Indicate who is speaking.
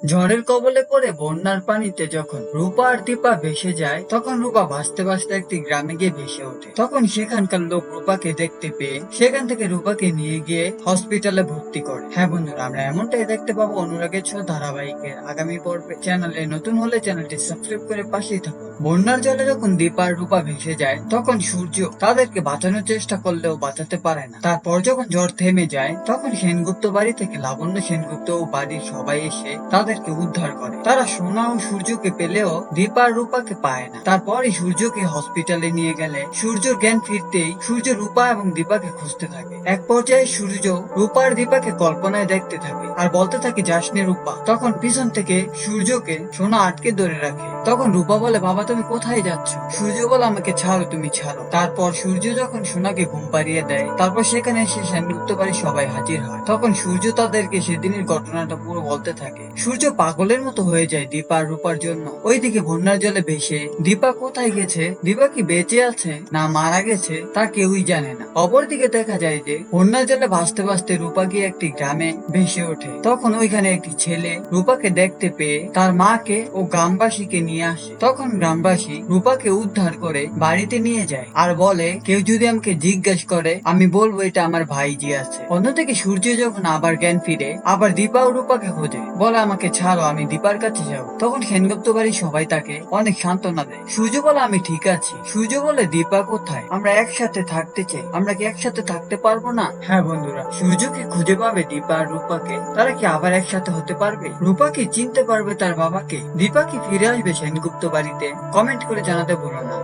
Speaker 1: ঝড়ের কবলে পড়ে বন্যার পানিতে যখন রূপা আর দীপা ভেসে যায়, তখন রূপা ভাসতে ভাসতে একটি গ্রামে গিয়ে ভেসে ওঠে। তখন সেখানকার লোক রূপাকে দেখতে পেয়ে সেখান থেকে রূপাকে নিয়ে গিয়ে হসপিটালে ভর্তি করে। হ্যাঁ বন্ধুরা, আমরা এমনটাই দেখতে পাবো অনুরাগের ছোঁয়া ধারাবাহিকের আগামী পর্বে। চ্যানেলে নতুন হলে চ্যানেলটি সাবস্ক্রাইব করে পাশেই থাকুন। বন্যার জলে যখন দীপা আর রূপা ভেসে যায়, তখন সূর্য তাদেরকে বাঁচানোর চেষ্টা করলেও বাঁচাতে পারে না। তারপর যখন ঝড় থেমে যায়, তখন সেনগুপ্ত বাড়ি থেকে লাবণ্য সেনগুপ্ত ও বাড়ির সবাই এসে তাদেরকে উদ্ধার করে। তারা সোনা ও সূর্যকে পেলেও দীপা আর রূপাকে পায় না। তারপরই সূর্যকে হসপিটালে নিয়ে গেলে সূর্যর জ্ঞান ফিরতেই সূর্য রূপা এবং দীপাকে খুঁজতে থাকে। এক পর্যায়ে সূর্য রূপা আর দীপাকে কল্পনায় দেখতে থাকে আর বলতে থাকে, যাসনে রূপা। তখন পিছন থেকে সূর্যকে সোনা আটকে ধরে রাখে। তখন রূপা বলে, বাবা তুমি কোথায় যাচ্ছ? সূর্য বলে, আমাকে ছাড়ো, তুমি ছাড়ো। তারপর সূর্য যখন সোনাকে ঘুম পাড়িয়ে দেয়, তারপর সেখানে এসে সেনগুপ্ত বাড়ির সবাই হাজির হয়। তখন সূর্য তাদেরকে সেদিনের ঘটনাটা পুরো বলতে থাকে। সূর্য পাগলের মতো হয়ে যায় দীপা আর রূপার জন্য। ওইদিকে বন্যার জলে ভেসে দীপা কোথায় গেছে, দীপা কি বেঁচে আছে না মারা গেছে তা কেউই জানে না। অপরদিকে দেখা যায় যে বন্যার জলে ভাসতে ভাসতে রূপা গিয়ে একটি গ্রামে ভেসে ওঠে। তখন ওইখানে একটি ছেলে রূপাকে দেখতে পেয়ে তার মাকে ও গ্রামবাসীকে নিয়ে আসে। তখন গ্রামবাসী রূপাকে উদ্ধার করে বাড়িতে নিয়ে যায় আর বলে, কেউ যদি আমাকে জিজ্ঞেস করে আমি বলবো এটা আমার ভাইজি আছে। অন্যদিকে সূর্য যখন আবার জ্ঞান ফিরে আবার দীপা ও রূপাকে খোঁজে, বলে আমাকে ছাড়ো, আমি দীপার কাছে যাবো। তখন সেনগুপ্ত বাড়ির সবাই তাকে অনেক সান্ত্বনা দেয়। সূর্য বলে, আমি ঠিক আছি। সূর্য বলে, দীপা কোথায়? আমরা একসাথে থাকতে চাই, আমরা কি একসাথে থাকতে পারবো না? হ্যাঁ বন্ধুরা, সূর্যকে খুঁজে পাবে দীপা আর রূপাকে? তারা কি আবার একসাথে হতে পারবে? রূপা কি চিনতে পারবে তার বাবাকে? দীপা কি ফিরে আসবে সেনগুপ্ত বাড়িতে? কমেন্ট করে জানাতে ভুলো না।